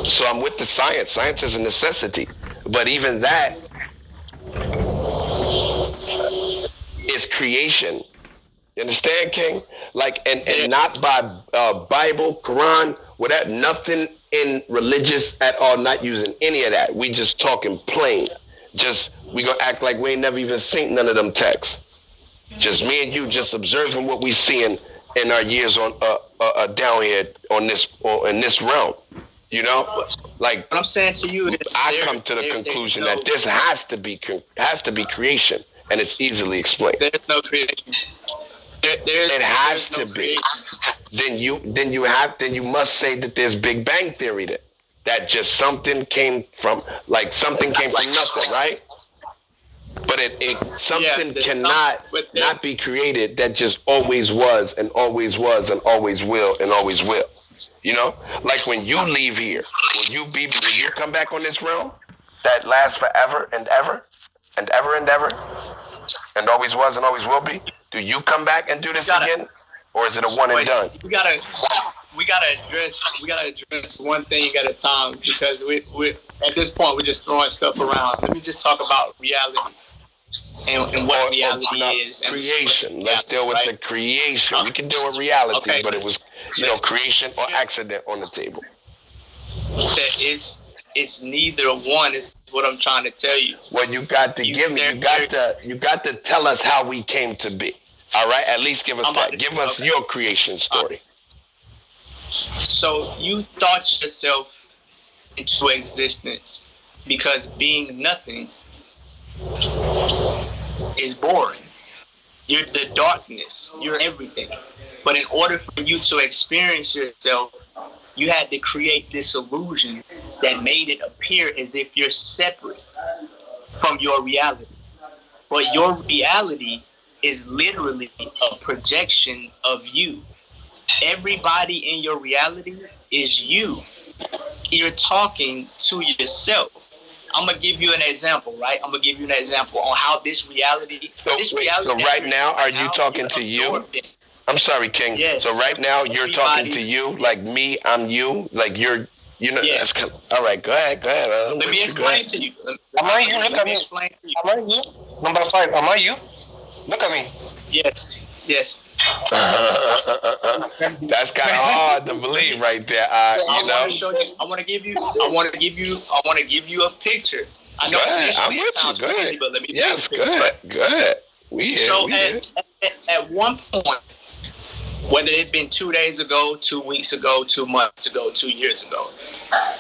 So I'm with the science. Science is a necessity, but even that is creation. You understand, King? Like, and not by Bible, Quran, whatever. Nothing in religious at all. Not using any of that. We just talking plain. Just we gonna act like we ain't never even seen none of them texts. Just me and you, just observing what we seeing in our years on down here on this or in this realm. You know, like What I'm saying to you is, I come to the conclusion that this has to be creation, and it's easily explained. there's no creation. It has There's no to be. creation. Then you must say that there's Big Bang theory that just something came from something came from nothing, right? But it something cannot not be created that just always was and always was and always will and always will. You know, like when you leave here, will you come back on this realm that lasts forever and ever and ever and ever and always was and always will be? Do you come back and do this again, or is it a one and done? We gotta address one thing at a time, because we at this point we're just throwing stuff around. Let me just talk about reality and what reality is. And creation. Let's deal with the creation. We can deal with reality, but it was creation or accident on the table. It's neither one. Is what I'm trying to tell you. Well, you got to give me. You got to tell us how we came to be. All right. At least give us that. Give us your creation story. So you thought yourself into existence because being nothing is boring. You're the darkness. You're everything. But in order for you to experience yourself, you had to create this illusion that made it appear as if you're separate from your reality. But your reality is literally a projection of you. Everybody in your reality is you. You're talking to yourself. I'm gonna give you an example, right? I'm gonna give you an example on how this reality. So right now, are you talking to you? I'm sorry, King. Yes. So right now, you're talking to you, like me. I'm you. Like you're. You know. Yes. All right. Go ahead. Let me explain to you. Am I you? Look at me. Am I you? Number 5. Am I you? Look at me. Yes. That's kind of hard to believe, right there. You know. I want to give you a picture. I know initially it sounds crazy, but let me. Yes. Good. So at one point, whether it been 2 days ago, 2 weeks ago, 2 months ago, 2 years ago,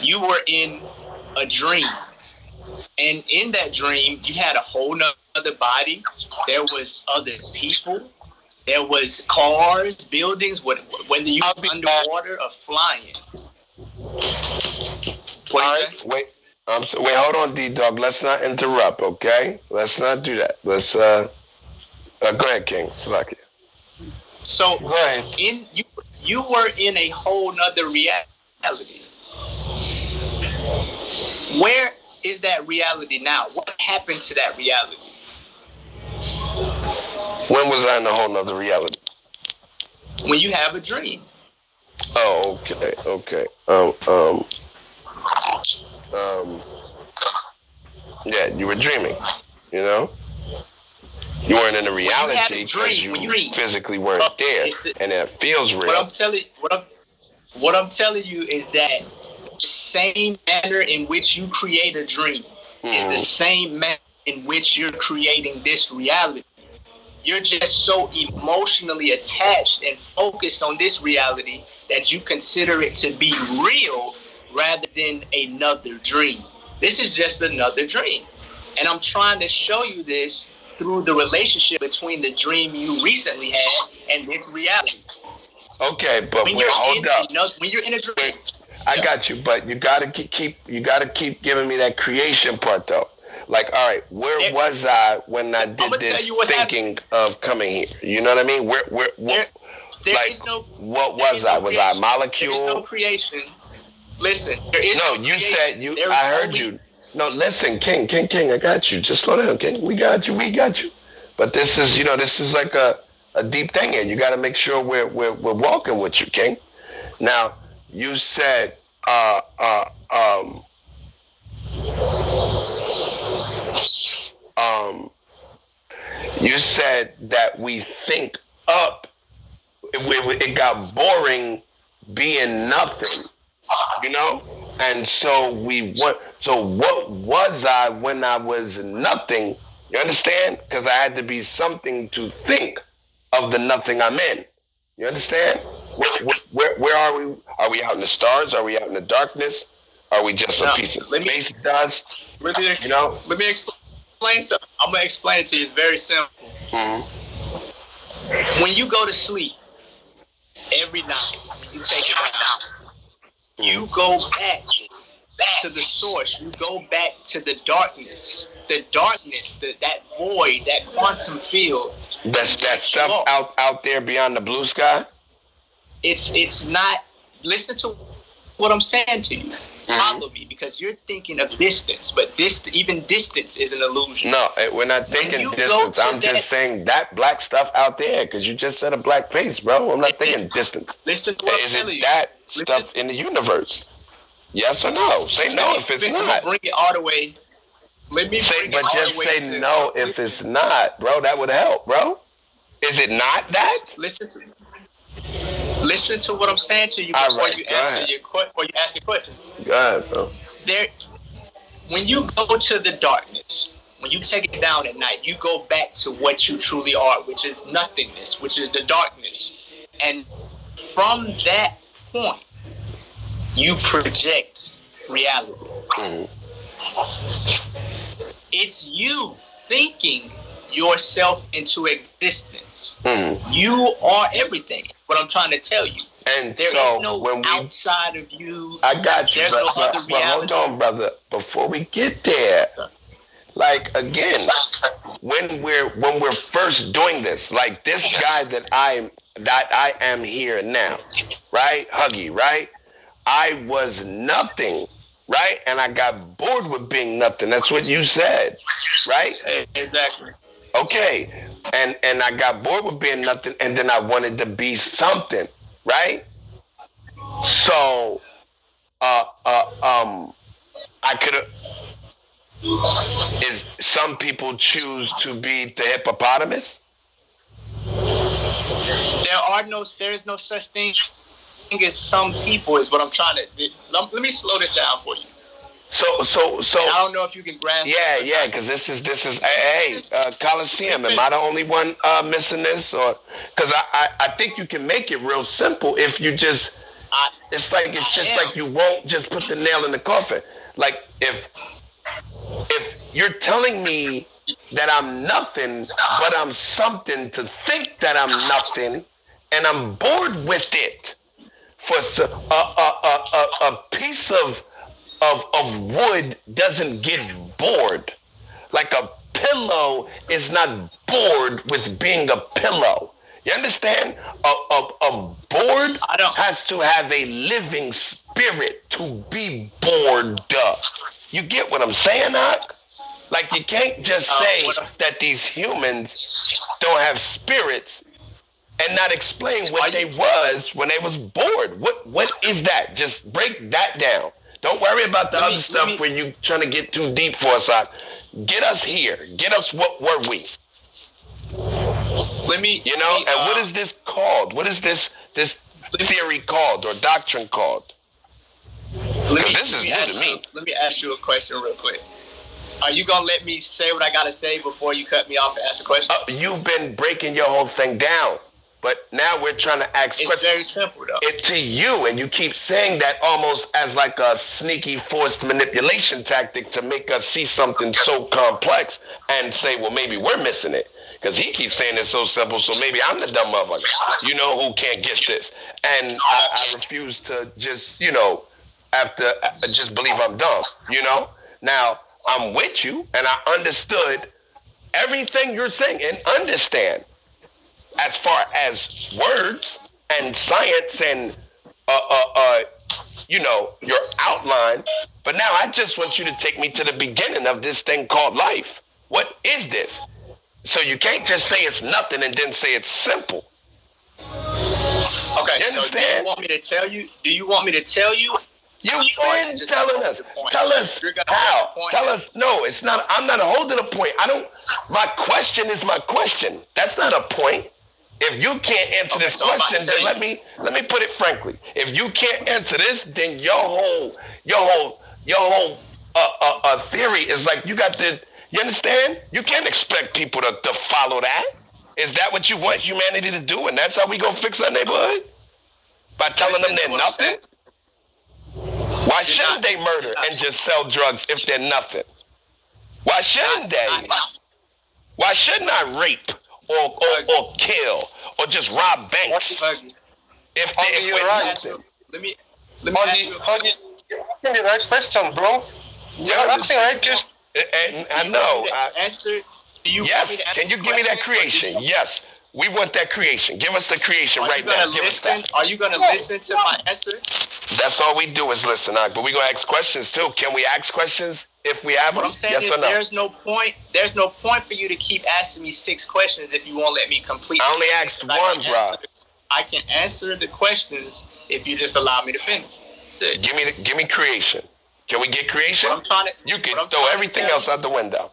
you were in a dream. And in that dream, you had a whole nother body. There was other people. There was cars, buildings, whether you were underwater or flying. All right, wait, hold on, D-Dog. Let's not interrupt, okay? Let's not do that. Let's, go ahead, King. Slack. So, you were in a whole nother reality. Where is that reality now? What happened to that reality? When was I in a whole nother reality? When you have a dream. Oh, okay. Yeah, you were dreaming, you know? You weren't in a reality because you physically weren't there, and it feels real. What I'm telling you is that the same manner in which you create a dream is the same manner in which you're creating this reality. You're just so emotionally attached and focused on this reality that you consider it to be real rather than another dream. This is just another dream. And I'm trying to show you this through the relationship between the dream you recently had and this reality. Okay, but hold up. When you're in a dream, I got you, but you gotta keep giving me that creation part though. Like, all right, where was I when I did this thinking of coming here? You know what I mean? What was I? Was I a molecule? There is no creation. Listen, there is no you creation. said you. I heard you. No, listen, King, I got you. Just slow down, King. We got you. But this is like a deep thing here. You got to make sure we're walking with you, King. Now, you said said that we think up. It got boring being nothing, you know. And so we what? So what was I when I was nothing? You understand? Because I had to be something to think of the nothing I'm in. You understand? Where are we? Are we out in the stars? Are we out in the darkness? Are we just a piece of space dust? You know? Let me explain something. I'm gonna explain it to you. It's very simple. Mm-hmm. When you go to sleep every night, you take it out. You go back to the source. You go back to the darkness. The darkness, that void, that quantum field. That's that stuff out there beyond the blue sky. It's not. Listen to what I'm saying to you. Follow me, because you're thinking of distance, but even distance is an illusion. No, we're not thinking distance. I'm just saying that black stuff out there, because you just said a black face, bro. I'm not thinking distance. Listen to what I'm telling you. Is it that stuff in the universe? Yes or no? Say no if it's not. Bring it all the way. Let me bring it all the way. But just say no if it's not, bro. That would help, bro. Is it not that? Listen to what I'm saying to you before you answer your question. Go ahead, bro. When you go to the darkness, when you take it down at night, you go back to what you truly are, which is nothingness, which is the darkness. And from that point, you project reality. Mm-hmm. It's you thinking yourself into existence. Mm-hmm. You are everything. What I'm trying to tell you. And there so is no outside of you. I got you. There's no other reality. Hold on, brother. Before we get there, like again, when we're first doing this, like this guy that I am here now, right? Huggy, right? I was nothing, right? And I got bored with being nothing. That's what you said, right? Exactly. Okay. And I got bored with being nothing, and then I wanted to be something, right? So, I could have. Is some people choose to be the hippopotamus? There is no such thing as some people. Is what I'm trying to. Let me slow this down for you. So I don't know if you can grasp. Yeah, because this is hey, Coliseum. Am I the only one missing this, or because I think you can make it real simple if you just. It's just like you won't just put the nail in the coffin. Like if you're telling me that I'm nothing, but I'm something to think that I'm nothing, and I'm bored with it. For a piece of wood doesn't get bored. Like a pillow is not bored with being a pillow. You understand? A board has to have a living spirit to be bored. You get what I'm saying, Hawk? Like you can't just say that these humans don't have spirits and not explain what they was when they was bored. What is that? Just break that down. Don't worry about the other stuff where you trying to get too deep for us. Get us here. Get us what were we? And what is this called? What is this theory called or doctrine called? This is new to me. Let me ask you a question real quick. Are you gonna let me say what I gotta say before you cut me off and ask a question? You've been breaking your whole thing down, but now we're trying to ask questions. It's very simple though. It's to you, and you keep saying that almost as like a sneaky forced manipulation tactic to make us see something so complex and say, well, maybe we're missing it. Because he keeps saying it's so simple, so maybe I'm the dumb motherfucker, who can't get this. And I refuse to just, just believe I'm dumb, Now, I'm with you, and I understood everything you're saying and understand as far as words and science and, your outline. But now I just want you to take me to the beginning of this thing called life. What is this? So you can't just say it's nothing and then say it's simple. Okay, so do you want me to tell you? You've been telling us. Tell us how. Tell us. No, it's not. I'm not holding a point. My question is my question. That's not a point. If you can't answer this question, then let me put it frankly. If you can't answer this, then your whole theory is like you got to. You understand? You can't expect people to follow that. Is that what you want humanity to do? And that's how we gonna fix our neighborhood? By telling them they're nothing? Why shouldn't they murder and just sell drugs if they're nothing? Why shouldn't they? Why shouldn't I rape or kill or just rob banks if we're nothing? Let me ask you. You're asking the right question, bro. You're asking the right question. I know. Answer. Yes. Can you give me that creation? Yes. We want that creation. Give us the creation right now. Are you gonna listen to my answer? That's all we do is listen, but we're gonna ask questions too. Can we ask questions if we have them? What I'm saying is there's no point for you to keep asking me 6 questions if you won't let me complete. I only asked one, bro. I can answer the questions if you just allow me to finish. Give me creation. Can we get creation? You can throw everything else out the window.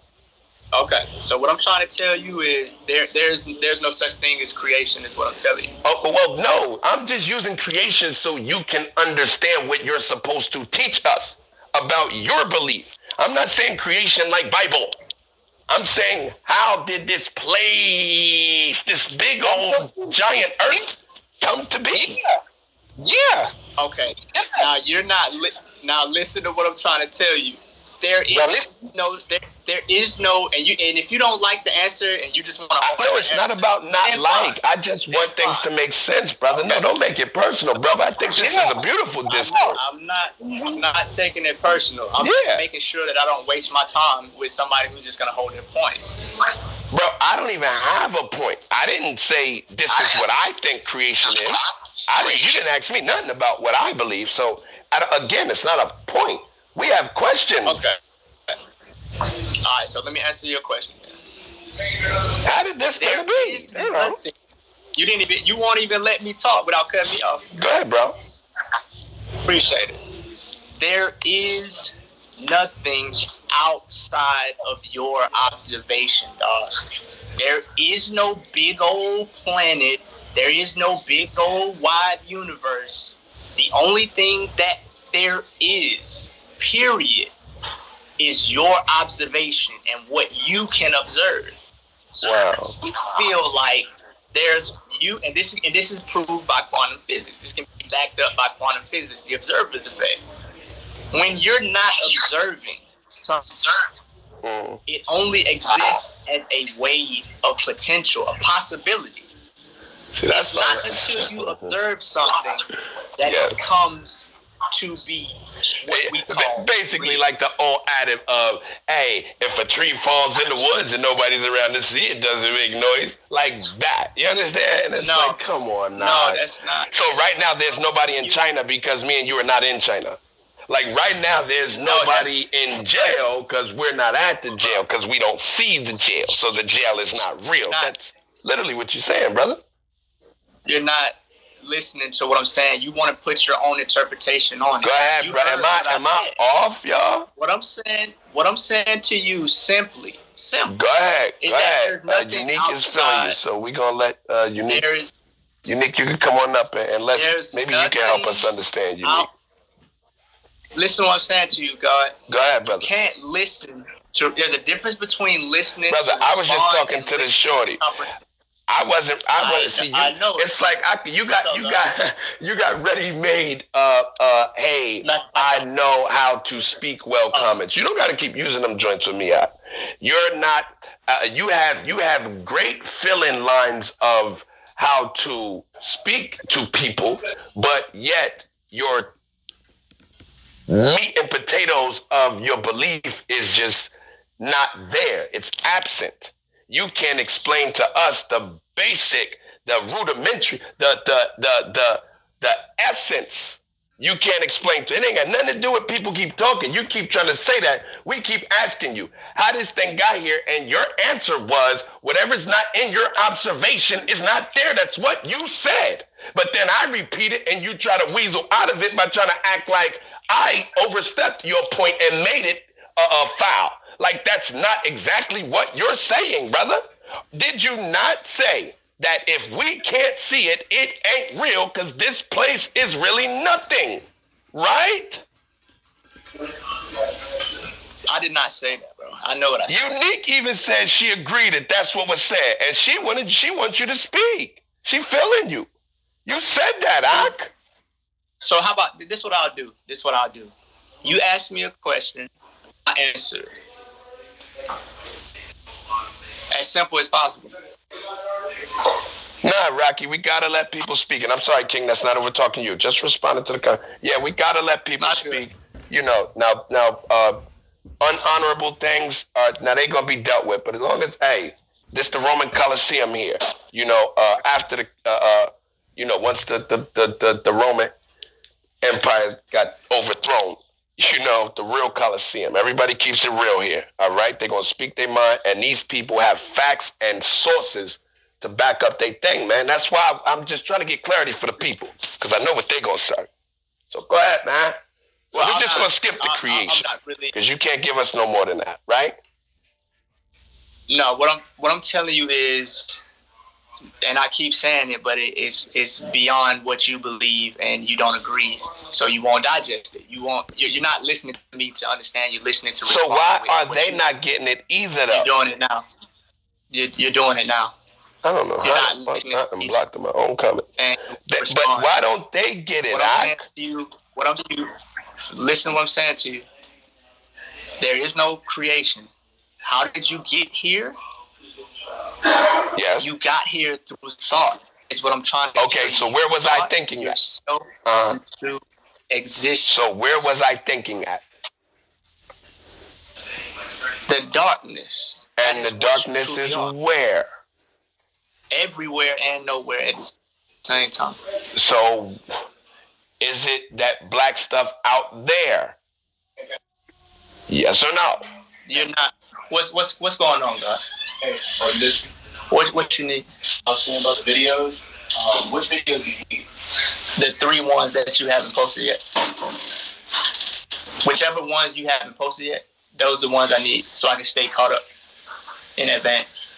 Okay, so what I'm trying to tell you is there's no such thing as creation is what I'm telling you. Oh, well, no, I'm just using creation so you can understand what you're supposed to teach us about your belief. I'm not saying creation like Bible. I'm saying how did this place, this big old giant earth come to be? Yeah. Okay, now you're not, now listen to what I'm trying to tell you. There is no, and if you don't like the answer and you just want to. No, it's not about not like. I just want things to make sense, brother. No, don't make it personal, brother. I think this is a beautiful discourse. I'm not taking it personal. I'm just making sure that I don't waste my time with somebody who's just gonna hold their point. Bro, I don't even have a point. I didn't say this is what I think creation is. You didn't ask me nothing about what I believe. So again, it's not a point. We have questions. Okay. All right, so let me answer your question. How did this come to be? You won't even let me talk without cutting me off. Go ahead, bro. Appreciate it. There is nothing outside of your observation, dog. There is no big old planet. There is no big old wide universe. The only thing that there is, period, is your observation and what you can observe. So I feel like there's you, and this is proved by quantum physics. This can be backed up by quantum physics, the observer's effect. When you're not observing something, it only exists as a wave of potential, a possibility. See, it's not until you observe something that it comes to be what we call basically like the old adage of, hey, if a tree falls in the woods and nobody's around to see it, doesn't make noise. Like that. You understand? It's like, come on now. No, that's not. So right now there's nobody in China because me and you are not in China. Like right now there's nobody in jail because we're not at the jail because we don't see the jail. So the jail is not real. That's literally what you're saying, brother. You're not listening to what I'm saying. You want to put your own interpretation on it. Go ahead, bro. Am I off, y'all? What I'm saying to you simple. Go ahead. Is that there's nothing Unique outside. is feeling you, so we're gonna let Unique. Unique, you can come on up and let's maybe you can help us understand, Unique. Listen to what I'm saying to you, God. Go ahead, brother. You can't listen to. There's a difference between listening. Brother, I was just talking to the shorty. I wasn't. See, you, I know. It's like you got ready-made. Hey, I know how to speak well comments. You don't got to keep using them joints with me out. You're not. You have great fill-in lines of how to speak to people, but yet your meat and potatoes of your belief is just not there. It's absent. You can't explain to us the basic, the rudimentary, the essence. You can't explain to it. It ain't got nothing to do with people keep talking. You keep trying to say that. We keep asking you how this thing got here, and your answer was whatever's not in your observation is not there. That's what you said. But then I repeat it, and you try to weasel out of it by trying to act like I overstepped your point and made it a foul. Like, that's not exactly what you're saying, brother. Did you not say that if we can't see it, it ain't real because this place is really nothing, right? I did not say that, bro. I know what I said. Unique even said she agreed that that's what was said, and she wants you to speak. She feeling you. You said that, Ak. So how about this? What I'll do. This what I'll do. You ask me a question, I answer it. As simple as possible. Nah, Rocky, we gotta let people speak. And I'm sorry, King, that's not over talking to you. Just responding to the comment. Yeah, we gotta let people speak. You know, now, unhonorable things now they gonna be dealt with. But as long as, hey, this the Roman Colosseum here. You know, after the once the Roman Empire got overthrown, you know, the real Colosseum. Everybody keeps it real here. All right, they're gonna speak their mind, and these people have facts and sources to back up their thing, man. That's why I'm just trying to get clarity for the people, because I know what they're gonna say. So go ahead, man. Well, we're just gonna skip the creation, because you can't give us no more than that, right? No, what I'm telling you is, and I keep saying it, but it's beyond what you believe, and you don't agree, so you won't digest it. You're not listening to me to understand. You're listening to respond. So why are they not getting it either, though? You're doing it now. You're doing it now. I don't know. You're not listening to me. Blocked my own comment. But why don't they get it? What I'm saying to you, listen to what I'm saying to you. There is no creation. How did you get here? Yes. You got here through thought. Is what I'm trying to tell you. Okay, so where was I thinking at? To exist. So where was I thinking at? The darkness. And the darkness is where? Everywhere and nowhere at the same time. So is it that black stuff out there? Yes or no? You're not. What's going on, God? Hey, or this. What you need? I was saying about the videos. Which videos do you need? The 3 ones that you haven't posted yet. Whichever ones you haven't posted yet, those are the ones I need so I can stay caught up in advance.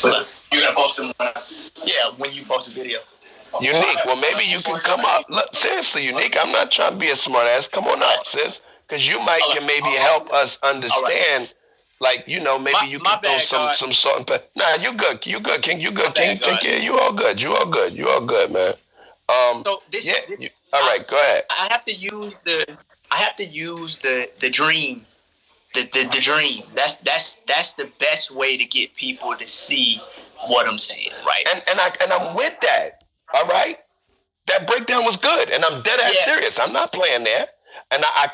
But you're gonna post them when? Yeah, when you post a video. Unique. Well, maybe you can come up. Look, seriously, Unique. I'm not trying to be a smart ass. Come on up, sis, because you can maybe help us understand. Like, you know, maybe you can throw some salt and pepper. Nah, you good. You good, King. You good, King. Take care. You all good. You all good. You all good, man. So this. All right, go ahead. I have to use the dream. The dream. That's the best way to get people to see what I'm saying, right? And I'm with that. All right. That breakdown was good, and I'm dead ass serious. I'm not playing there. And I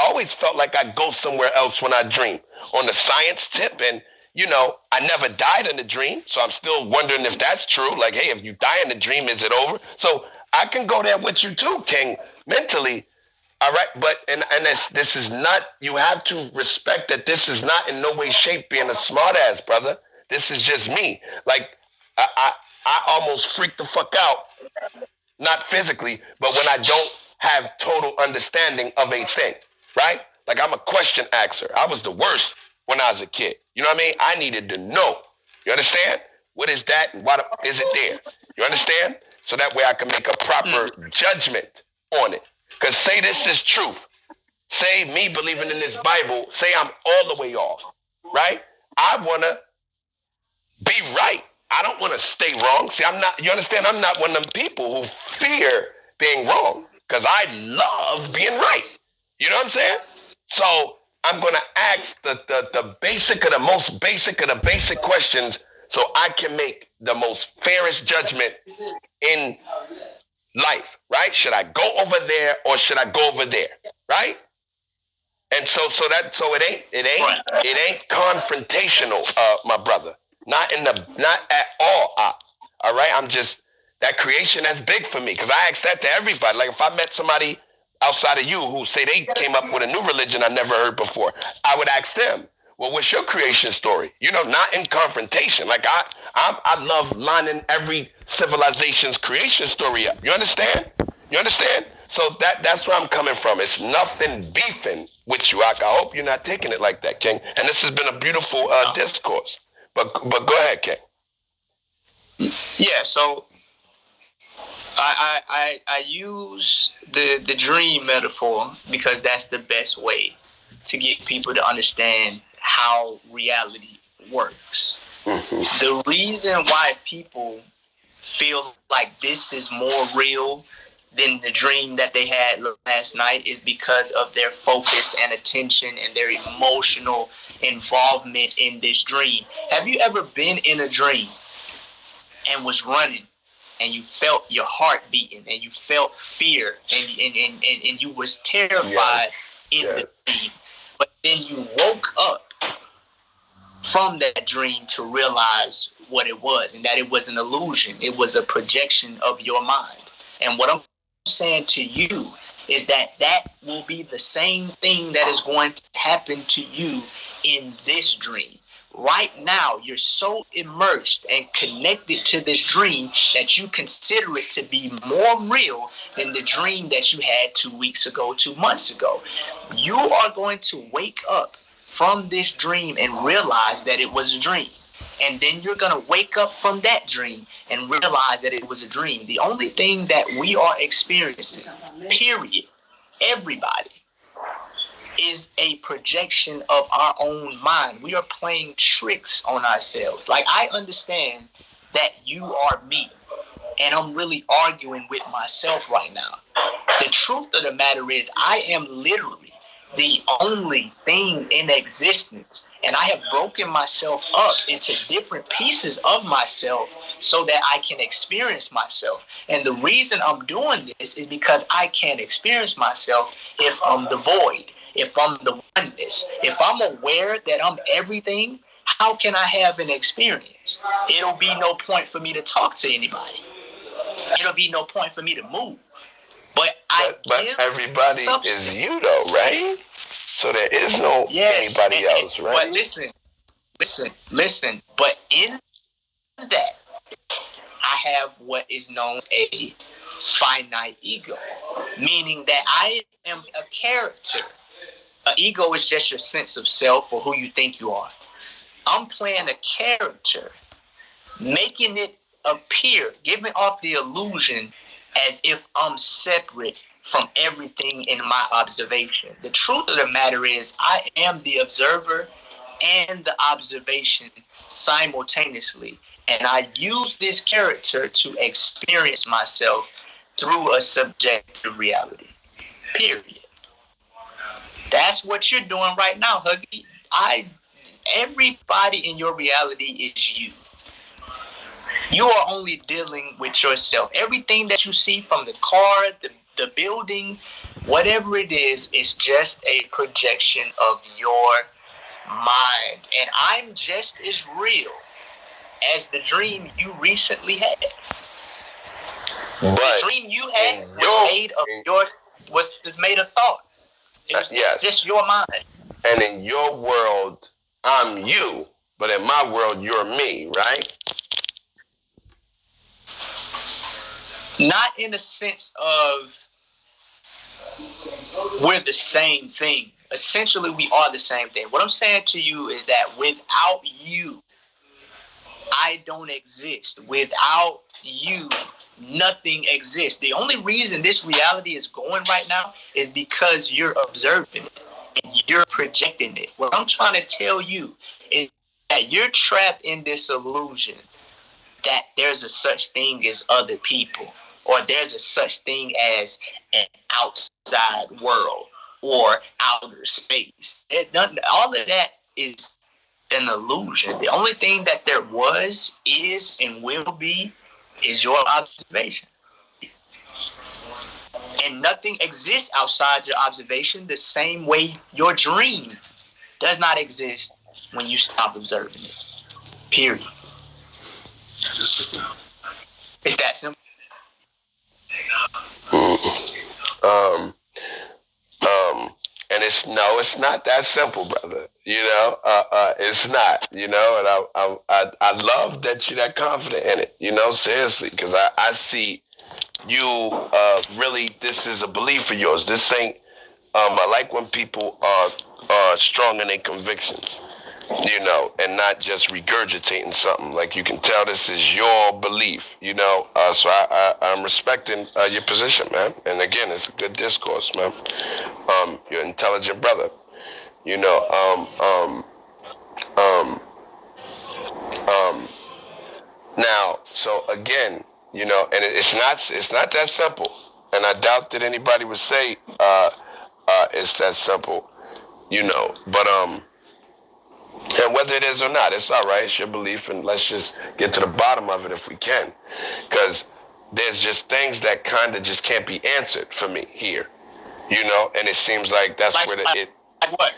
always felt like I go somewhere else when I dream. On the science tip, and you know, I never died in the dream, so I'm still wondering if that's true. Like, hey, if you die in the dream, is it over? So I can go there with you too, King, mentally. All right, but and this is not. You have to respect that this is not in no way, shape being a smart ass, brother. This is just me. Like I almost freak the fuck out, not physically, but when I don't have total understanding of a thing, right? Like, I'm a question asker. I was the worst when I was a kid. You know what I mean? I needed to know. You understand? What is that? What is it there? You understand? So that way I can make a proper judgment on it. Because say this is truth. Say me believing in this Bible, say I'm all the way off, right? I want to be right. I don't want to stay wrong. See, I'm not, you understand? I'm not one of them people who fear being wrong. Because I love being right. You know what I'm saying? So I'm going to ask the basic of the most basic of the basic questions so I can make the most fairest judgment in life, right? Should I go over there or should I go over there, right? And so it ain't confrontational, my brother. Not at all. All right, I'm just. That creation, that's big for me, because I ask that to everybody. Like, if I met somebody outside of you who say they came up with a new religion I never heard before, I would ask them, well, what's your creation story? You know, not in confrontation. Like, I love lining every civilization's creation story up. You understand? You understand? So that's where I'm coming from. It's nothing beefing with you. I hope you're not taking it like that, King. And this has been a beautiful discourse. But go ahead, King. Yeah. So I use the dream metaphor because that's the best way to get people to understand how reality works. Mm-hmm. The reason why people feel like this is more real than the dream that they had last night is because of their focus and attention and their emotional involvement in this dream. Have you ever been in a dream and was running and you felt your heart beating and you felt fear and you was terrified in the dream, but then you woke up from that dream to realize what it was and that it was an illusion, it was a projection of your mind. And what I'm saying to you is that that will be the same thing that is going to happen to you in this dream. Right now, you're so immersed and connected to this dream that you consider it to be more real than the dream that you had 2 weeks ago, 2 months ago. You are going to wake up from this dream and realize that it was a dream. And then you're going to wake up from that dream and realize that it was a dream. The only thing that we are experiencing, period, everybody, is a projection of our own mind. We are playing tricks on ourselves. Like, I understand that you are me, and I'm really arguing with myself right now. The truth of the matter is, I am literally the only thing in existence, and I have broken myself up into different pieces of myself so that I can experience myself. And the reason I'm doing this is because I can't experience myself if I'm the void, if I'm the oneness. If I'm aware that I'm everything, how can I have an experience? It'll be no point for me to talk to anybody. It'll be no point for me to move. But everybody is you, though, right? So there is no anybody else, right? But listen. But in that, I have what is known as a finite ego, meaning that I am a character. An ego is just your sense of self or who you think you are. I'm playing a character, making it appear, giving off the illusion as if I'm separate from everything in my observation. The truth of the matter is, I am the observer and the observation simultaneously. And I use this character to experience myself through a subjective reality. Period. That's what you're doing right now, Huggy. Everybody in your reality is you. You are only dealing with yourself. Everything that you see from the car, the building, whatever it is just a projection of your mind. And I'm just as real as the dream you recently had. But the dream you had was made of thought. It's just your mind. And in your world, I'm you, but in my world, you're me, right? Not in a sense of we're the same thing. Essentially, we are the same thing. What I'm saying to you is that without you, I don't exist. Without you, nothing exists. The only reason this reality is going right now is because you're observing it and you're projecting it. What I'm trying to tell you is that you're trapped in this illusion that there's a such thing as other people, or there's a such thing as an outside world or outer space. All of that is an illusion. The only thing that there was, is, and will be is your observation. And nothing exists outside your observation the same way your dream does not exist when you stop observing it. Period. It's that simple. And it's not that simple, brother. It's not. And I love that you're that confident in it. Seriously, because I see you really, this is a belief of yours. This ain't. I like when people are strong in their convictions, and not just regurgitating something. Like, you can tell this is your belief, So I'm respecting your position, man. And again, it's a good discourse, man. You're an intelligent brother, you know. Now, so again, and it's not that simple. And I doubt that anybody would say it's that simple, But and whether it is or not, it's all right. It's your belief, and let's just get to the bottom of it if we can, because there's just things that kind of just can't be answered for me here, And it seems like that's where like what?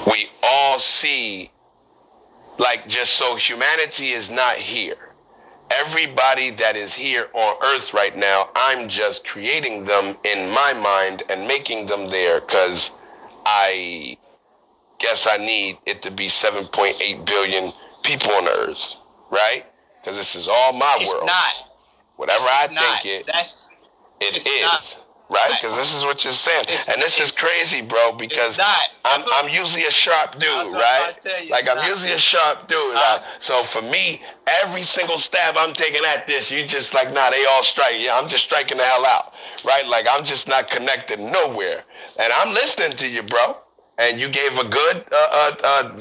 We all see, like, just so humanity is not here. Everybody that is here on Earth right now, I'm just creating them in my mind and making them there because I guess I need it to be 7.8 billion people on Earth, right? Because this is all my world. It's not. Whatever I think it is. Not. Right? Because this is what you're saying. And this is crazy, bro, because I'm usually a sharp dude, right? Like, I'm usually a sharp dude. So for me, every single stab I'm taking at this, you just like, nah, they all strike. Yeah, I'm just striking the hell out, right? Like, I'm just not connected nowhere. And I'm listening to you, bro. And you gave a good,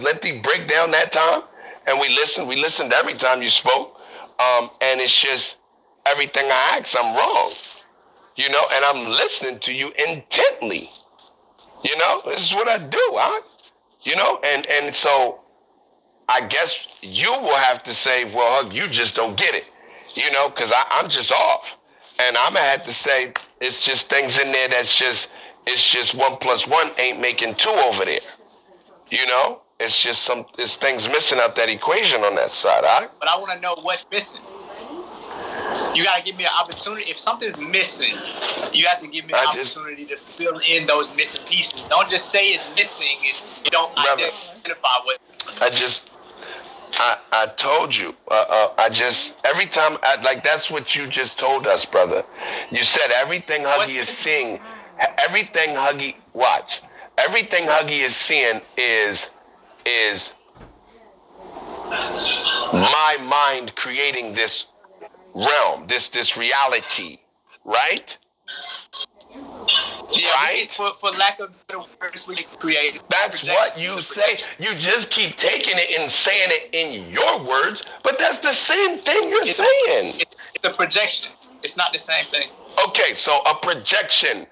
lengthy breakdown that time. And we listened every time you spoke. And it's just, everything I ask, I'm wrong. And I'm listening to you intently. This is what I do, huh? And so I guess you will have to say, well, Hug, you just don't get it, because I'm just off. And I'm going to have to say, it's just things in there it's just 1 + 1 ain't making 2 over there. It's just it's things missing out that equation on that side, all right? But I want to know what's missing. You got to give me an opportunity. If something's missing, you have to give me an opportunity to fill in those missing pieces. Don't just say it's missing and you don't identify what. I told you. Every time, that's what you just told us, brother. You said everything Huggy is seeing, everything Huggy is seeing is my mind creating this realm, this reality, right? Yeah, right? For lack of better words, we create it. That's what you say. You just keep taking it and saying it in your words, but that's the same thing you're saying. It's a projection. It's not the same thing. Okay, so a projection.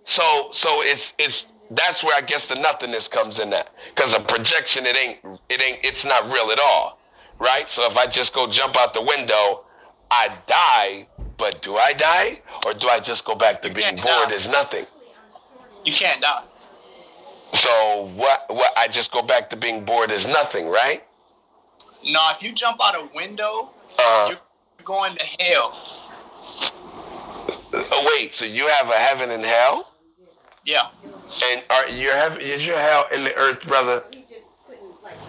So it's that's where I guess the nothingness comes in at. Because a projection, it's not real at all, right? So if I just go jump out the window, I die, but do I die? Or do I just go back to being bored as nothing? You can't die. So what I just go back to being bored as nothing, right? No, if you jump out a window, you're going to hell. Wait, so you have a heaven and hell? Yeah. And is your hell in the earth, brother?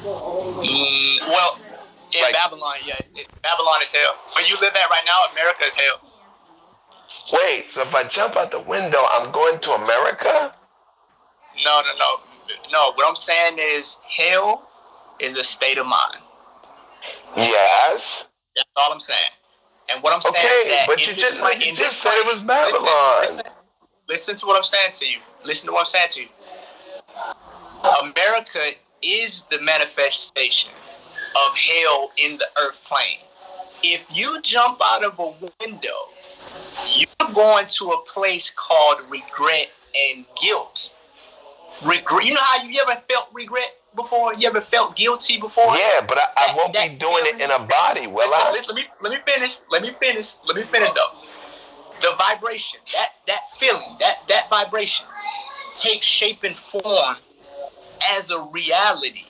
Well, in Babylon, yeah. Babylon is hell. Where you live at right now, America is hell. Wait, so if I jump out the window, I'm going to America? No. What I'm saying is hell is a state of mind. Yes. That's all I'm saying. And what I'm saying is that but you just said it was Babylon. Listen to what I'm saying to you. Listen to what I'm saying to you. America is the manifestation of hell in the earth plane. If you jump out of a window, you're going to a place called regret and guilt. Regret. You know how you ever felt regret before? You ever felt guilty before? Yeah, but I won't be doing it in a body, will I? Let me finish though. The vibration, that feeling, that vibration takes shape and form as a reality.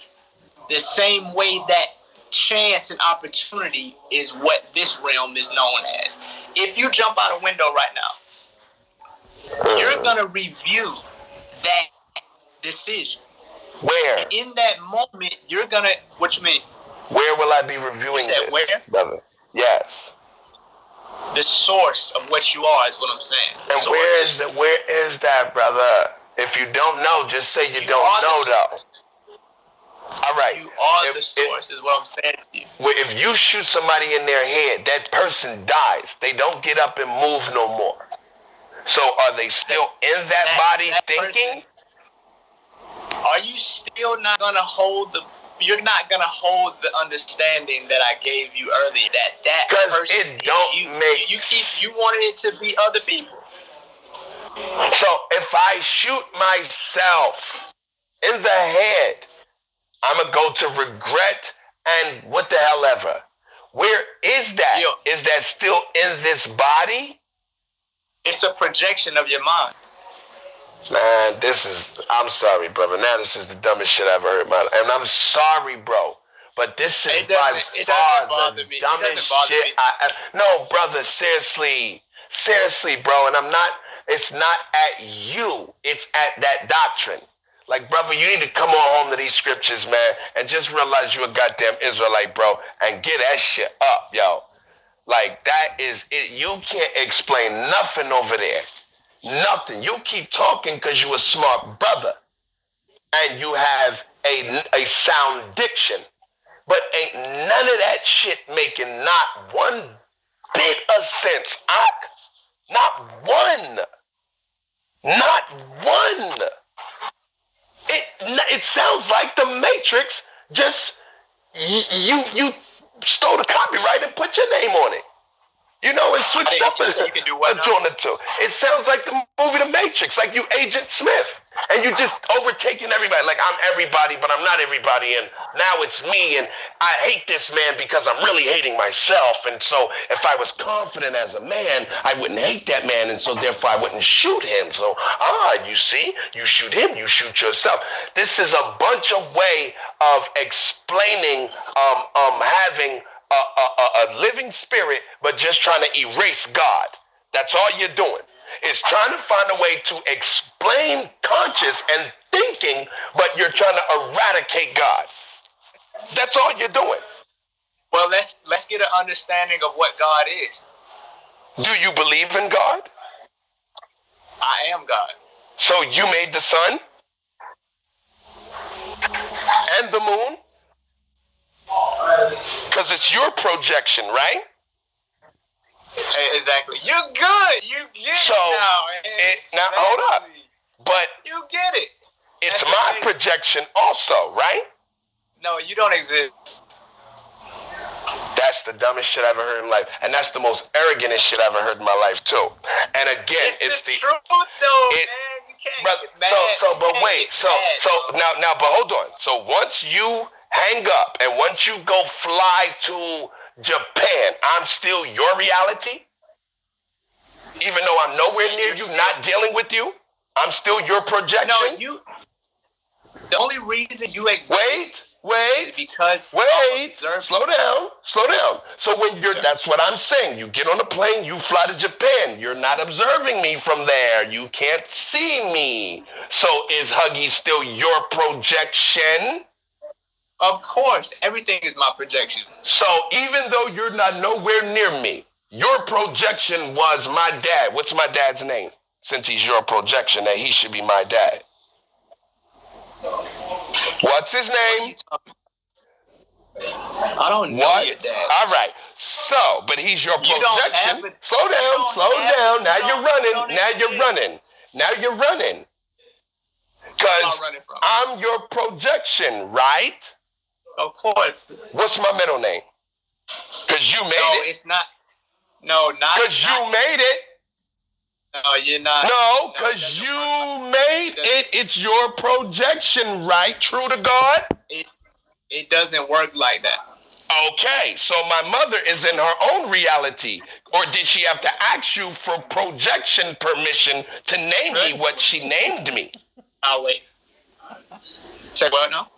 The same way that chance and opportunity is what this realm is known as. If you jump out a window right now, you're going to review that decision. Where? And in that moment, you're going to, what you mean? Where will I be reviewing You said this, where? brother? Yes. The source of what you are is what I'm saying. And where is that, brother? If you don't know, just say you don't know, though. All right. You are the source, is what I'm saying to you. If you shoot somebody in their head, that person dies. They don't get up and move no more. So are they still in that body thinking? Person, are you still not gonna hold you're not gonna hold the understanding that I gave you earlier, that person it don't is you. make You wanted it to be other people. So if I shoot myself in the head, I'm going to go to regret and what the hell ever. Where is that? Yo. Is that still in this body? It's a projection of your mind. Man, I'm sorry, brother. Now this is the dumbest shit I've ever heard in my life. And I'm sorry, bro. But this is by far the dumbest shit no, brother, seriously. Seriously, bro. And it's not at you. It's at that doctrine. Like, brother, you need to come on home to these scriptures, man, and just realize you're a goddamn Israelite, bro, and get that shit up, yo. Like, that is it. You can't explain nothing over there. Nothing. You keep talking because you're a smart brother. And you have a sound diction. But ain't none of that shit making not one bit of sense. Not one. Not one. It sounds like the Matrix just you stole the copyright and put your name on it. You know, and switched up a joint or two. It sounds like the movie The Matrix, like you Agent Smith. And you just overtaking everybody. Like, I'm everybody, but I'm not everybody. And now it's me. And I hate this man because I'm really hating myself. And so if I was confident as a man, I wouldn't hate that man. And so therefore I wouldn't shoot him. So, you see, you shoot him, you shoot yourself. This is a bunch of way of explaining having a living spirit, but just trying to erase God. That's all you're doing. Is trying to find a way to explain conscious and thinking, but you're trying to eradicate God. That's all you're doing. Well, let's get an understanding of what God is. Do you believe in God? I am God. So you made the sun and the moon? Because it's your projection, right? Exactly. You're good. You get so, it now. Now, hold up. But you get it. It's my projection also, right? No, you don't exist. That's the dumbest shit I've ever heard in life. And that's the most arrogantest shit I've ever heard in my life, too. And again, it's the truth, though, man. You can't get mad. But hold on. So once you hang up and once you go fly to Japan, I'm still your reality? Even though I'm nowhere near you, not dealing with you? I'm still your projection? No, the only reason you exist is because slow down. So when that's what I'm saying. You get on a plane, you fly to Japan. You're not observing me from there. You can't see me. So is Huggy still your projection? Of course, everything is my projection. So even though you're not nowhere near me, your projection was my dad. What's my dad's name? Since he's your projection, that he should be my dad. What's his name? I don't know your dad. All right. So, but he's your projection. Slow down. Now you're running. Because I'm your projection, right? Of course. What's my middle name? Because you made it. No, it's not. No, not. Because you made it. No, you're not. No, because you made it. It's your projection, right? True to God? It doesn't work like that. Okay, so my mother is in her own reality. Or did she have to ask you for projection permission to name me what she named me? I'll wait. Say what now?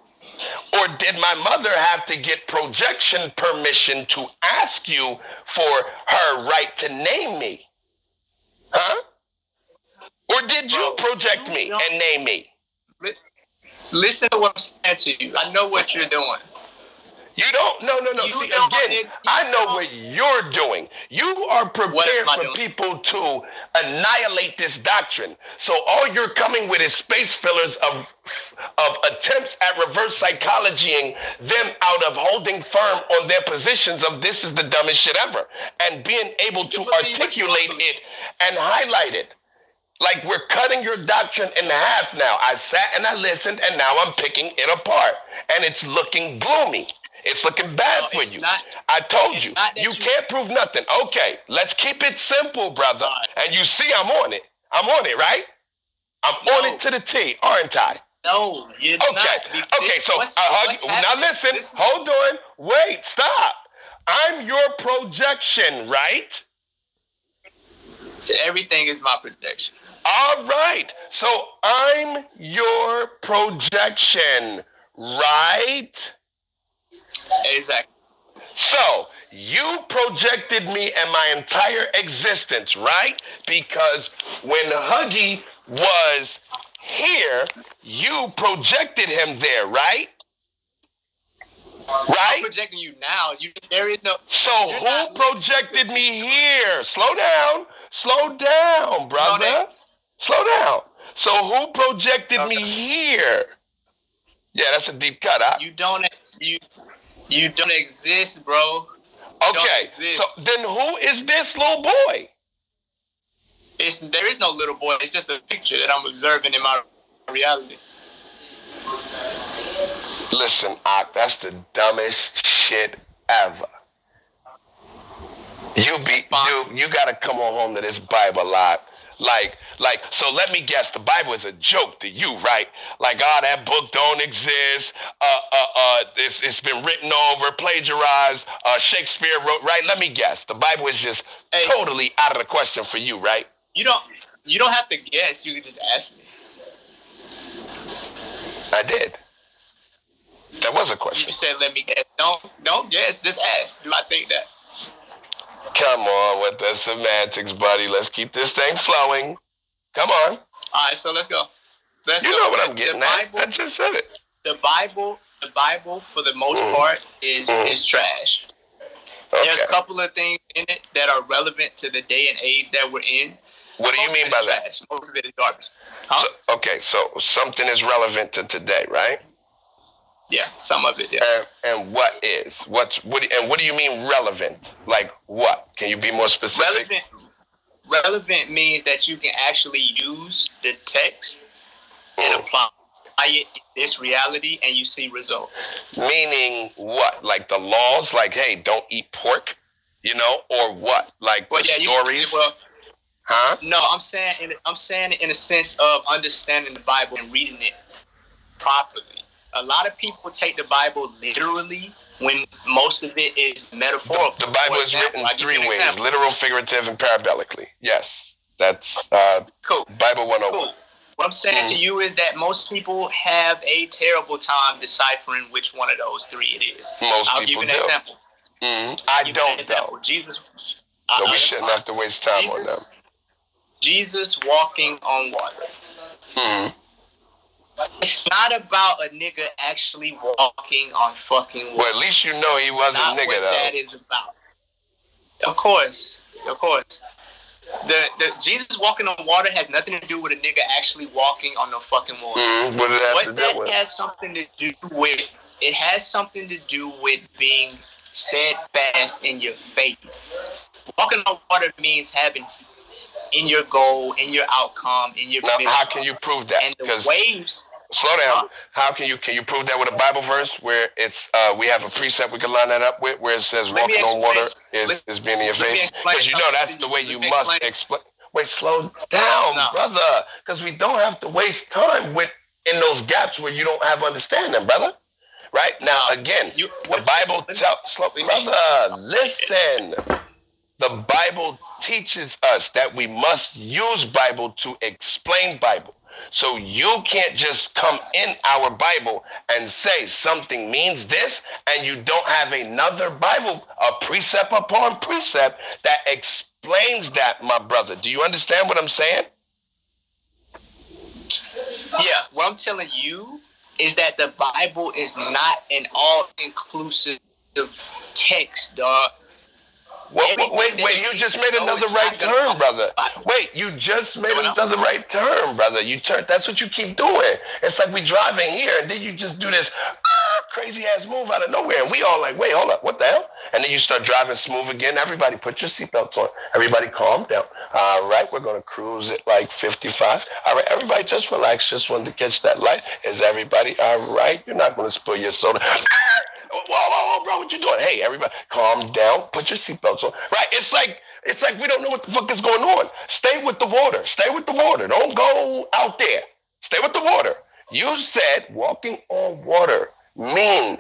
Or did my mother have to get projection permission to ask you for her right to name me? Huh? Or did you project me and name me? Listen to what I'm saying to you. I know what you're doing. You don't. No. See, again, I know what you're doing. You are prepared for people to annihilate this doctrine. So all you're coming with is space fillers of attempts at reverse psychologying them out of holding firm on their positions of this is the dumbest shit ever, and being able to articulate it and highlight it. Like we're cutting your doctrine in half now. I sat and I listened, and now I'm picking it apart, and it's looking gloomy. It's looking bad for you. I told you, you can't prove nothing. Okay, let's keep it simple, brother. And you see I'm on it. I'm on it, right? I'm on it to the T, aren't I? No, you're not. Okay, so Huggy, now listen, hold on, wait, stop. I'm your projection, right? Everything is my projection. All right, so I'm your projection, right? Exactly. So, you projected me and my entire existence, right? Because when Huggy was here, you projected him there, right? Right? I'm projecting you now. There is no... So, who projected me here? Slow down, brother. Slow down. So, who projected me here? Yeah, that's a deep cut, huh? You don't exist, bro. Okay, so then who is this little boy? There is no little boy. It's just a picture that I'm observing in my reality. Listen, Ak, that's the dumbest shit ever. Dude, you gotta come on home to this Bible a lot. Like, so let me guess, the Bible is a joke to you, right? Like, that book don't exist. It's been written over, plagiarized. Shakespeare wrote, right? Let me guess, the Bible is just totally out of the question for you, right? You don't have to guess. You can just ask me. I did. That was a question. You said, let me guess. Don't guess. Just ask. Do I think that? Come on with the semantics, buddy. Let's keep this thing flowing. Come on. All right, so let's go. You know what I'm getting at. I just said it. The Bible, for the most part, is trash. Okay. There's a couple of things in it that are relevant to the day and age that we're in. What do you mean by that? Most of it is garbage. Huh? So something is relevant to today, right? Yeah, some of it, yeah. And what is? What do you mean relevant? Like what? Can you be more specific? Relevant means that you can actually use the text and apply it in this reality and you see results. Meaning what? Like the laws? Like, hey, don't eat pork, or what? Like stories? Huh? No, I'm saying it in a sense of understanding the Bible and reading it properly. A lot of people take the Bible literally when most of it is metaphorical. The Bible is written three ways: literal, figurative, and parabolically. Yes, that's cool. Bible 101. Cool. What I'm saying to you is that most people have a terrible time deciphering which one of those three it is. I'll give you an example. I don't know. Jesus. So we shouldn't have to waste time on them. Jesus walking on water. It's not about a nigga actually walking on fucking water. Well, at least you know he wasn't a nigga, though. That is about. Of course. The Jesus walking on water has nothing to do with a nigga actually walking on no fucking water. What does that have to do with? Has something to do with. It has something to do with being steadfast in your faith. Walking on water means having in your goal, in your outcome, in your now, mission. how can you prove that? And the waves. Slow down. How can you prove that with a Bible verse where it's we have a precept we can line that up with where it says walking on water is being in your faith? Because that's the way you must explain. Wait, slow down, brother. Because we don't have to waste time in those gaps where you don't have understanding, brother. Right now, again, the Bible tells. Brother, listen. The Bible teaches us that we must use Bible to explain Bible. So you can't just come in our Bible and say something means this and you don't have another Bible, a precept upon precept that explains that, my brother. Do you understand what I'm saying? Yeah, what I'm telling you is that the Bible is not an all-inclusive text, dog. Wait, you just made another right turn, brother. Wait, you just made another right turn, brother. That's what you keep doing. It's like we driving here, and then you just do this crazy ass move out of nowhere, and we all like, wait, hold up, what the hell? And then you start driving smooth again. Everybody put your seatbelts on. Everybody calm down. All right, we're going to cruise at like 55. All right, everybody just relax. Just wanted to catch that light. Is everybody all right? You're not going to spill your soda. Whoa, bro, what you doing? Hey, everybody, calm down. Put your seatbelts on. Right? It's like we don't know what the fuck is going on. Stay with the water. Stay with the water. Don't go out there. Stay with the water. You said walking on water means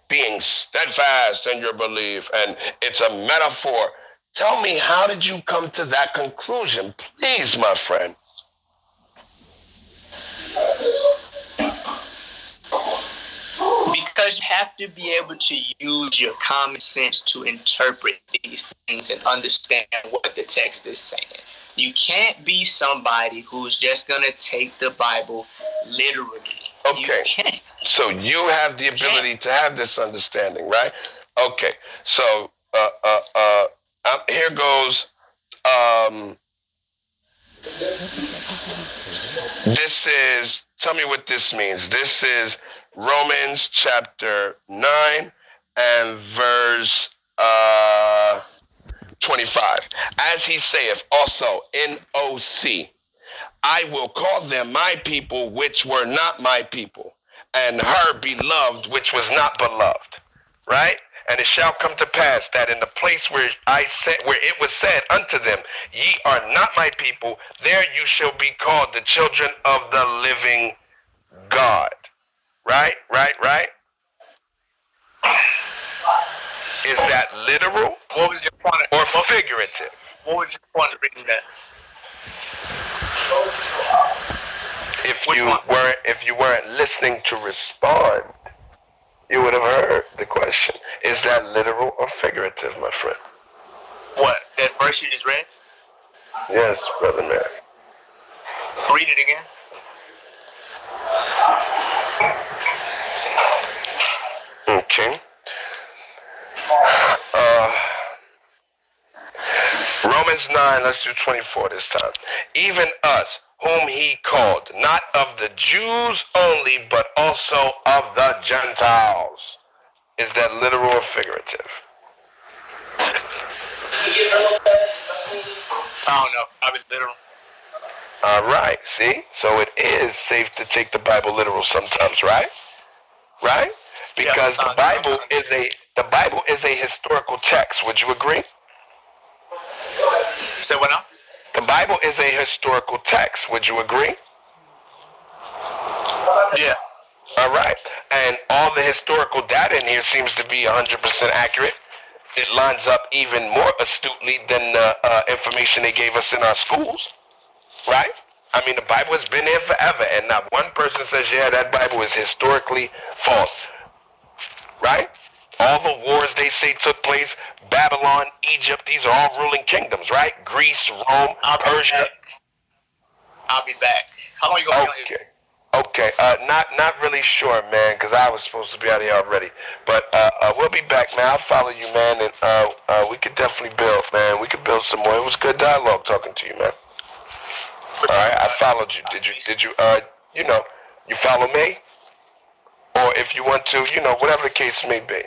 being steadfast in your belief, and it's a metaphor. Tell me, how did you come to that conclusion, please, my friend? Because you have to be able to use your common sense to interpret these things and understand what the text is saying. You can't be somebody who's just going to take the Bible literally. Okay. You can't. So you have the ability to have this understanding, right? Okay. So here goes. This is. Tell me what this means. This is Romans chapter 9 and verse 25. As he saith also in OC, I will call them my people which were not my people, and her beloved which was not beloved. Right? And it shall come to pass that in the place where it was said unto them, ye are not my people, there you shall be called the children of the living God. Right? Is that literal? What was your point? Or figurative? What was your point of reading that? If you weren't listening to respond, you would have heard the question. Is that literal or figurative, my friend? What? That verse you just read? Yes, brother man. Read it again. Okay. Romans 9, let's do 24 this time. Even us, whom he called, not of the Jews only, but also of the Gentiles. Is that literal or figurative? I don't know. I mean, literal. All right, see? So it is safe to take the Bible literal sometimes, right? Right? Because the Bible is a historical text. Would you agree? So what now? The Bible is a historical text. Would you agree? Yeah. All right. And all the historical data in here seems to be 100% accurate. It lines up even more astutely than the information they gave us in our schools. Right? I mean, the Bible has been here forever, and not one person says, yeah, that Bible is historically false. Right? All the wars they say took place, Babylon, Egypt, these are all ruling kingdoms, right? Greece, Rome, Persia. I'll be back. How long you gonna be on here? Okay. Not really sure, man, because I was supposed to be out here already. But we'll be back, man. I'll follow you, man, and we could definitely build, man. We could build some more. It was good dialogue talking to you, man. All right, I followed you. Did you you follow me? Or if you want to, whatever the case may be.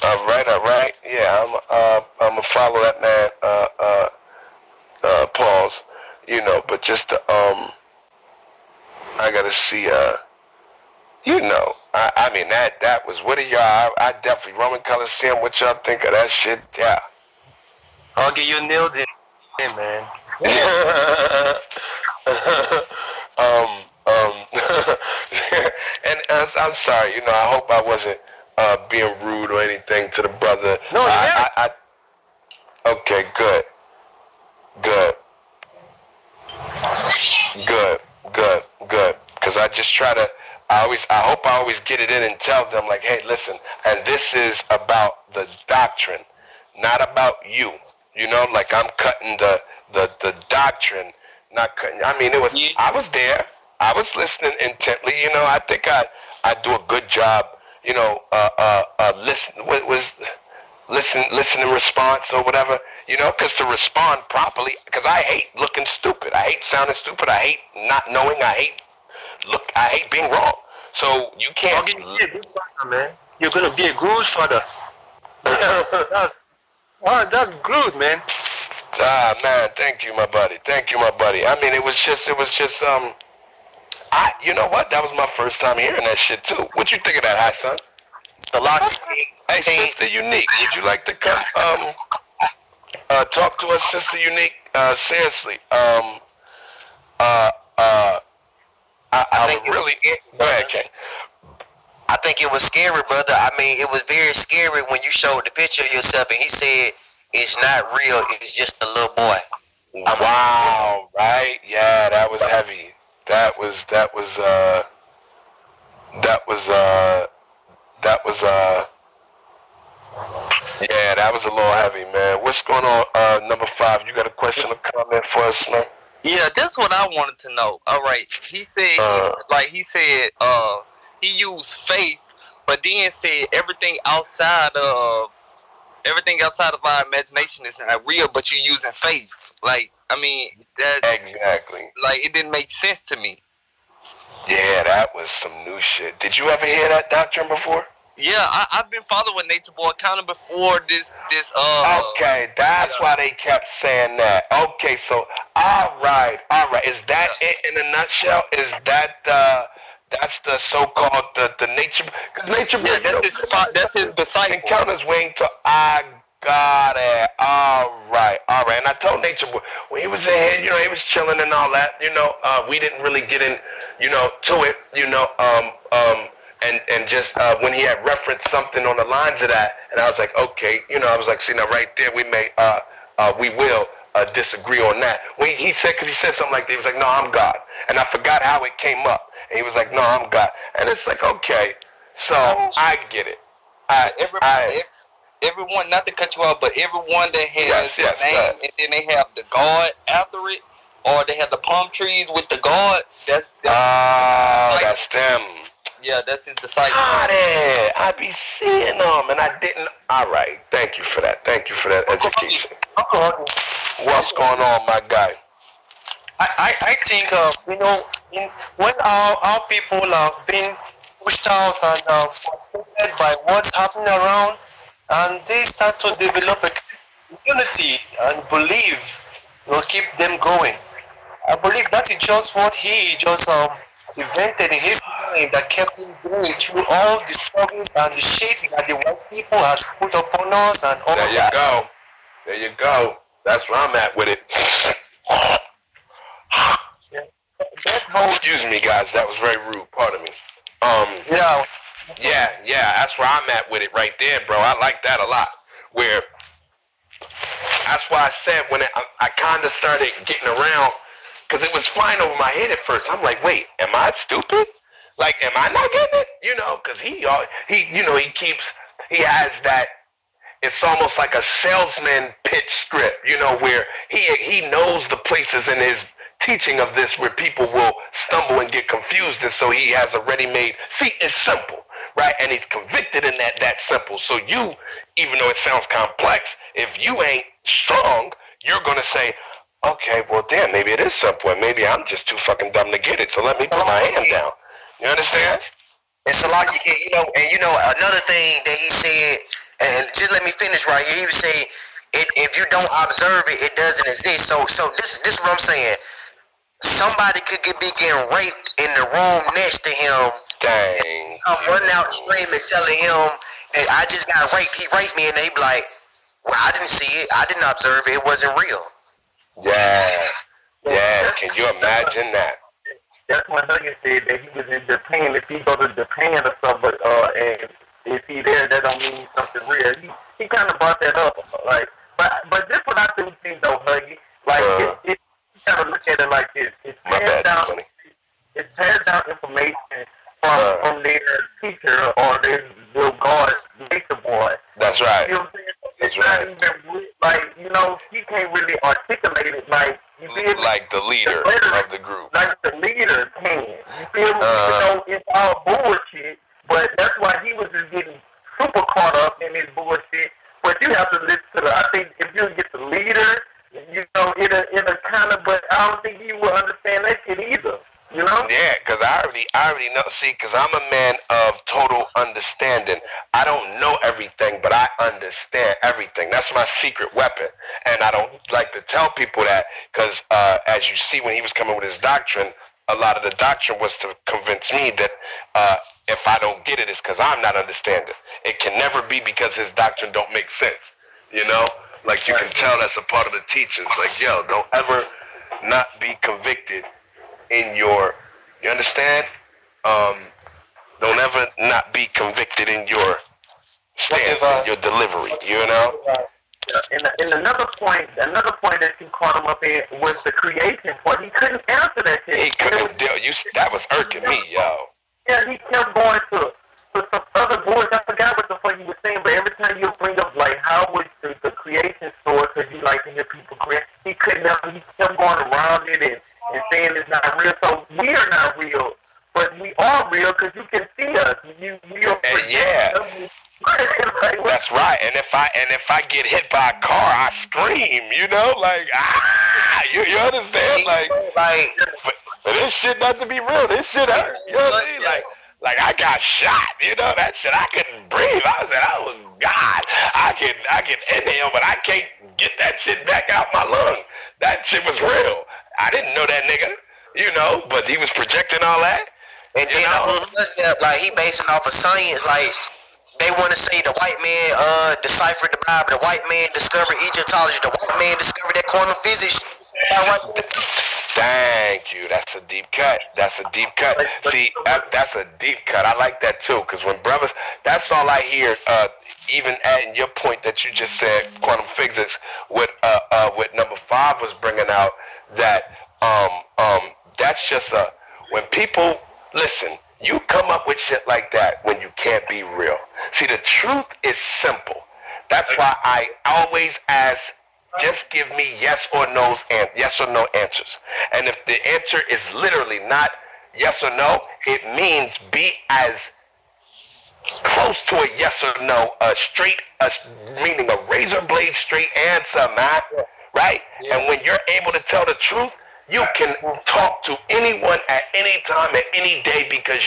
All right. Yeah, I'm gonna follow that man. Pause. But just to, I gotta see. I mean that was what are y'all? I definitely Roman Coliseum. What y'all think of that shit? Yeah. Huggy, you nailed it, man. And I'm sorry, I hope I wasn't being rude or anything to the brother. No, I okay, good. Because I just try to, I hope I always get it in and tell them, like, hey, listen, and this is about the doctrine, not about you. Like I'm cutting the doctrine, not cutting. I mean, I was there. I was listening intently. I think I I do a good job, listen in response or whatever, because to respond properly, because I hate looking stupid, I hate sounding stupid, I hate not knowing, I hate being wrong. So you can't. You're gonna be a good father, man. You're gonna be a good father. Yeah, that's good, man. Ah, man, thank you, my buddy. Thank you, my buddy. I mean, it was just, you know what? That was my first time hearing that shit too. What you think of that, Hot Son? The logic. Hey, Sister Unique, would you like to come, talk to us, Sister Unique? Seriously, I would really. Go ahead, King. I think it was scary, brother. I mean, it was very scary when you showed the picture of yourself, and he said it's not real. It's just a little boy. Wow, right? Yeah, that was heavy. That was yeah, that was a little heavy, man. What's going on, number 5? You got a question or comment for us, man? Yeah, that's what I wanted to know. All right, he said, he used faith, but then said everything outside of our imagination is not real, but you're using faith. Like, I mean, that exactly. Like, it didn't make sense to me. Yeah, that was some new shit. Did you ever hear that doctrine before? Yeah, I've been following Natureboy kind of before this. Okay, that's why they kept saying that. Okay, so all right. Is that it in a nutshell? Is that that's the so-called the nature? Because nature, yeah, that's his disciple. Encounters waiting to. I got it. All right. And I told Nature Boy when he was in here, he was chilling and all that. We didn't really get in, to it. And just when he had referenced something on the lines of that, and I was like, okay, I was like, see, now right there, we will disagree on that. When he said, because he said something like that, he was like, no, I'm God, and I forgot how it came up, and he was like, no, I'm God, and it's like, okay, so I get it. Everyone, not to cut you off, but everyone that has the name and then they have the God after it, or they have the palm trees with the God, that's them. Yeah, that's his disciple. Got it. I be seeing them, and I didn't. All right. Thank you for that. Thank you for that education. What's going on, my guy? I think when our people have been pushed out and frustrated by what's happening around, and they start to develop a unity and belief will keep them going. I believe that is just what he just invented in his mind that kept him going through all the struggles and the shit that the white people has put upon us and all that. There you go. That's where I'm at with it. Excuse me, guys. That was very rude. Pardon me. Yeah. That's where I'm at with it right there, bro. I like that a lot. Where that's why I said when I kind of started getting around, because it was flying over my head at first. I'm like, wait, am I stupid? Like, am I not getting it? Because he has that. It's almost like a salesman pitch script, where he knows the places in his teaching of this where people will stumble and get confused, and so he has a ready-made. See, it's simple, right? And he's convicted in that simple. So you, even though it sounds complex, if you ain't strong, you're gonna say, okay, well, damn, maybe it is simple, and maybe I'm just too fucking dumb to get it. So let me put my hand down. You understand? It's a lot, and another thing that he said, and just let me finish right here. He was saying, if you don't observe it, it doesn't exist. So this is what I'm saying. Somebody could be getting raped in the room next to him. Dang. I'm running out screaming, telling him that I just got raped. He raped me, and they be like, well, I didn't see it. I didn't observe it. It wasn't real. Yeah. Can you imagine that? That's when Huggy said that he was in Japan. If he go to Japan or something, and if he there, that don't mean something real. He kind of brought that up, like, but this what I do think though, Huggy. Like, you gotta look at it like this. It's passed down information from their teacher or their God, Natureboy. That's right. You know what I'm saying? It's not even, like, he can't really articulate it like, You feel me? Like the leader of the group. Like the leader can. You feel me? Even though it's all bullshit, but that's why he was just getting super caught up in his bullshit. But you have to listen to the. I think if you get the leader, you know, it'll kind of. But I don't think he will understand that shit either. You know? Yeah, because I already know. See, because I'm a man of total understanding. I don't know everything, but I understand everything. That's my secret weapon. And I don't like to tell people that because, as you see, when he was coming with his doctrine, a lot of the doctrine was to convince me that if I don't get it, it's because I'm not understanding. It can never be because his doctrine don't make sense. You know? Like, you can tell that's a part of the teachings. Like, yo, don't ever not be convicted in your, you understand? Don't ever not be convicted in your stance, in your delivery, you know? And another point that you caught him up in was the creation part. He couldn't answer that shit. He couldn't deal. That was irking me, yo. Yeah, he kept going to some other boards. I forgot what the fuck he was saying, but every time you bring up like how was the creation story, because you like to hear people create, he couldn't. He kept going around it and saying it's not real. So we are not real, but we are real because you can see us. We are. Yeah. That's right. And if I get hit by a car, I scream. You know, like you understand? Like for this shit not to be real. This shit hurt. You know what I mean? Like I got shot. You know that shit. I couldn't breathe. I said, oh God, I can inhale, but I can't get that shit back out my lung. That shit was real. I didn't know that nigga. You know, but he was projecting all that. And then the whole concept, like he basing off of science, like. They want to say the white man deciphered the Bible. The white man discovered Egyptology. The white man discovered that quantum physics. Thank you. That's a deep cut. See, that's a deep cut. I like that too, because when brothers, that's all I hear. Even adding your point that you just said, quantum physics, what number 5 was bringing out, that that's just when people listen. You come up with shit like that when you can't be real. See, the truth is simple. That's why I always ask, just give me yes or no answers. And if the answer is literally not yes or no, it means be as close to a yes or no, meaning a razor blade straight answer, man. Right? Yeah. And when you're able to tell the truth, you can talk to anyone at any time, at any day, because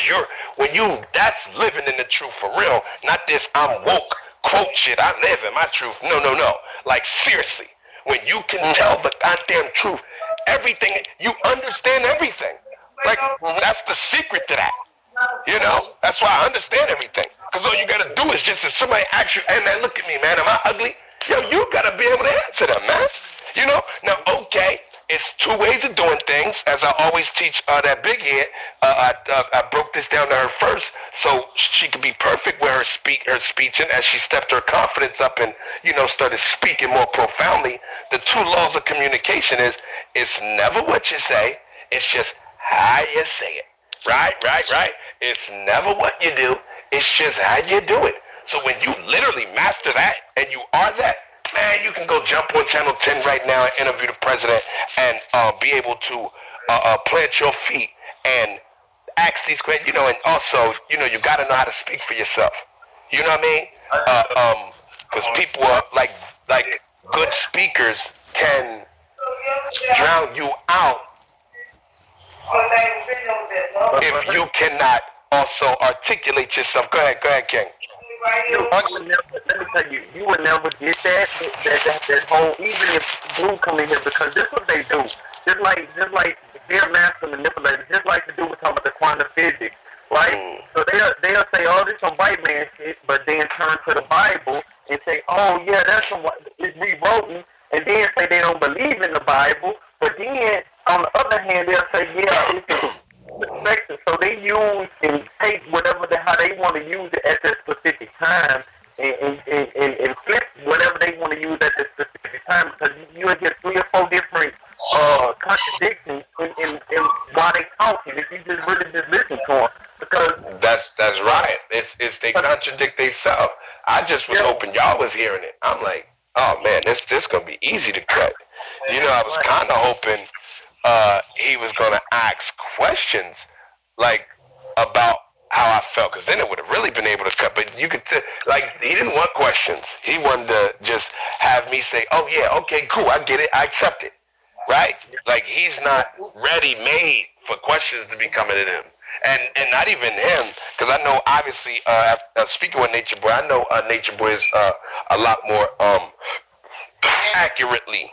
that's living in the truth for real. Not this I'm woke, quote shit, I live in my truth. No. Like seriously, when you can tell the goddamn truth, everything, you understand everything. Like, that's the secret to that. You know? That's why I understand everything. Because all you gotta do is just, if somebody asks you, hey man, look at me, man, am I ugly? Yo, you gotta be able to answer them, man. You know? Now, okay. It's 2 ways of doing things, as I always teach that big head. I broke this down to her first, so she could be perfect with her speech, and as she stepped her confidence up and started speaking more profoundly. The 2 laws of communication is it's never what you say, it's just how you say it. Right. It's never what you do, it's just how you do it. So when you literally master that and you are that. Man, you can go jump on Channel 10 right now and interview the president and be able to plant your feet and ask these questions, and also, you got to know how to speak for yourself. You know what I mean? Because people are like good speakers can drown you out if you cannot also articulate yourself. Go ahead, King. Let me tell you, you would never get that whole, even if Blue come in here, because this is what they do. Just like they're master manipulators, just like the dude was talking about the quantum physics, right? So they'll say, oh, this some white man shit, but then turn to the Bible and say, oh yeah, that's some, it's rewritten, and then say they don't believe in the Bible, but then on the other hand, they'll say, yeah, it's perspective. So they use and take how they want to use it at that specific time and flip whatever they want to use at that specific time, because you will get 3 or 4 different contradictions in while they talking if you just really just listen to them. Because that's right. It's they contradict themselves. I just was hoping y'all was hearing it. I'm like, oh man, this gonna be easy to cut. I was kind of hoping he was gonna ask questions like about how I felt, because then it would have really been able to cut. But you could like he didn't want questions. He wanted to just have me say, "Oh yeah, okay, cool, I get it, I accept it." Right? Like he's not ready made for questions to be coming at him. And not even him, because I know obviously speaking with Nature Boy, I know Nature Boy is a lot more accurately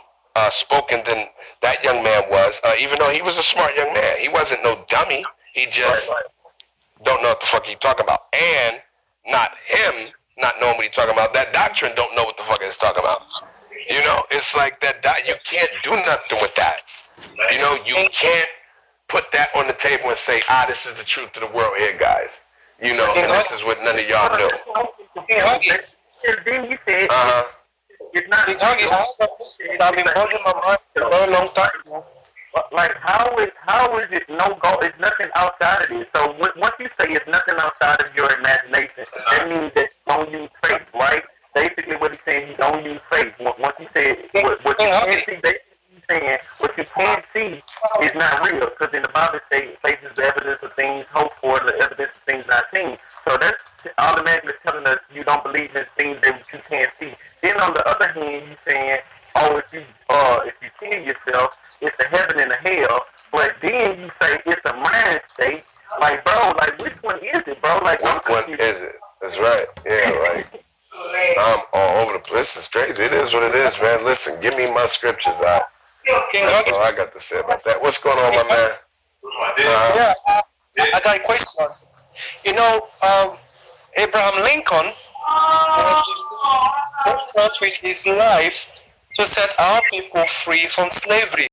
spoken than that young man was. Even though he was a smart young man, he wasn't no dummy. He just don't know what the fuck he's talking about, and not him not knowing what he's talking about. That doctrine don't know what the fuck he's talking about. It's like that. You can't do nothing with that. You can't put that on the table and say, this is the truth of the world here, guys. And this is what none of y'all know. Then you said, it's not. Big Huggy, I have a question that I've been bugging my mind for a very long time. Like how is it no go? It's nothing outside of this. So once you say it's nothing outside of your imagination, that means that you don't use faith, right? Basically, what he's saying, you don't use faith. Once you say what you can't see, basically he's saying what you can't see is not real, because in the Bible says faith is the evidence of things hoped for, the evidence of things not seen. So that's automatically telling us you don't believe in things that you can't see. Then on the other hand, he's saying, if you kill yourself, it's a heaven and a hell. But then you say it's a mind state. Like, bro, like which one is it, bro? Like, which one is it? That's right. Yeah, like I'm all over the place. It's crazy. It is what it is, man. Listen, give me my scriptures out. That's all I got to say about that. What's going on, my man? Yeah, I got a question. Abraham Lincoln was with his life to set our people free from slavery.